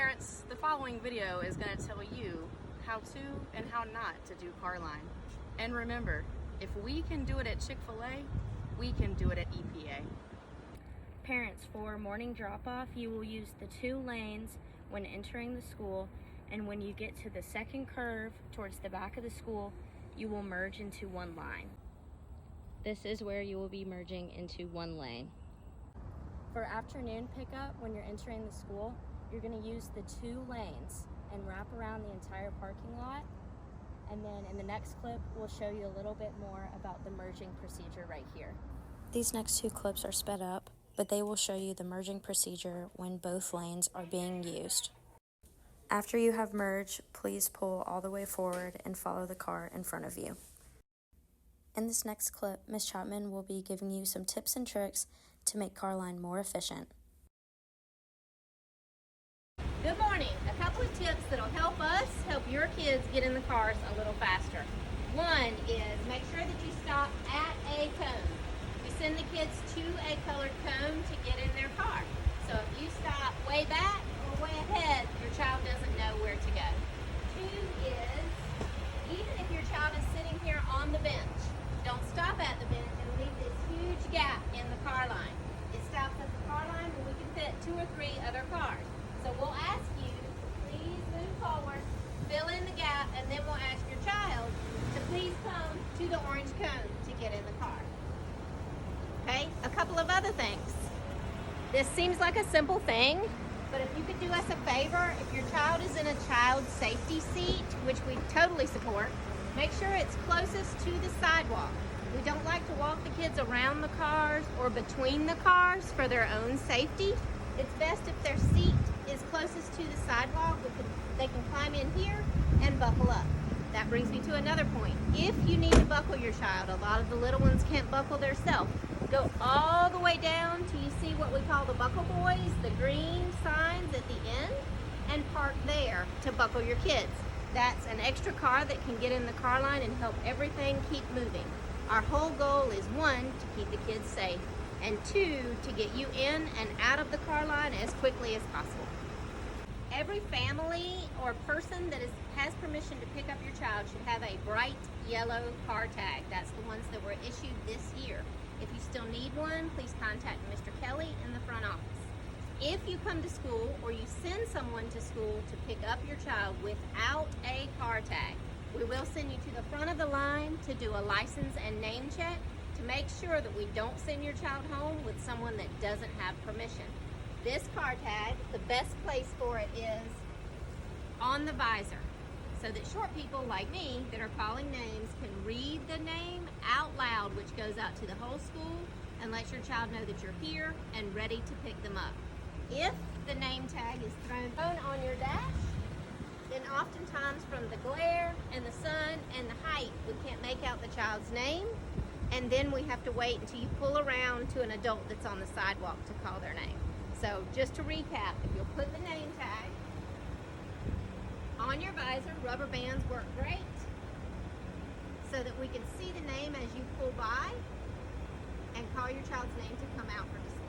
Parents, the following video is going to tell you how to and how not to do car line. And remember, if we can do it at Chick-fil-A, we can do it at EPA. Parents, for morning drop-off, you will use the 2 lanes when entering the school, and when you get to the second curve towards the back of the school, you will merge into 1 line. This is where you will be merging into 1 lane. For afternoon pickup, when you're entering the school, you're going to use the 2 lanes and wrap around the entire parking lot. And then in the next clip, we'll show you a little bit more about the merging procedure right here. These next 2 clips are sped up, but they will show you the merging procedure when both lanes are being used. After you have merged, please pull all the way forward and follow the car in front of you. In this next clip, Ms. Chapman will be giving you some tips and tricks to make car line more efficient. Good morning. A couple of tips that'll help us help your kids get in the cars a little faster. One is make sure that you stop at a cone. We send the kids to a colored cone to get in their car. So if you stop way back or way ahead, your child doesn't know where to go. 2 is, even if your child is sitting here on the bench, don't stop at the bench and leave this huge gap in the car line. It stops at the car line when we can fit 2 or 3 other cars. So we'll ask you to please move forward, fill in the gap, and then we'll ask your child to please come to the orange cone to get in the car. Okay, a couple of other things. This seems like a simple thing, but if you could do us a favor, if your child is in a child safety seat, which we totally support, make sure it's closest to the sidewalk. We don't like to walk the kids around the cars or between the cars for their own safety. It's best if their seat is closest to the sidewalk. They can climb in here and buckle up. That brings me to another point. If you need to buckle your child, a lot of the little ones can't buckle themselves. Go all the way down till you see what we call the buckle boys, the green signs at the end, and park there to buckle your kids. That's an extra car that can get in the car line and help everything keep moving. Our whole goal is 1, to keep the kids safe, and 2, to get you in and out of the car line as quickly as possible. Every family or person that has permission to pick up your child should have a bright yellow car tag. That's the ones that were issued this year. If you still need one, please contact Mr. Kelly in the front office. If you come to school or you send someone to school to pick up your child without a car tag, we will send you to the front of the line to do a license and name check to make sure that we don't send your child home with someone that doesn't have permission. This car tag, the best place for it is on the visor, so that short people like me that are calling names can read the name out loud, which goes out to the whole school and lets your child know that you're here and ready to pick them up. If the name tag is thrown on your dash, then oftentimes from the glare and the sun and the height, we can't make out the child's name, and then we have to wait until you pull around to an adult that's on the sidewalk to call their name. So just to recap, if you'll put the name tag on your visor, rubber bands work great, so that we can see the name as you pull by and call your child's name to come out for discussion.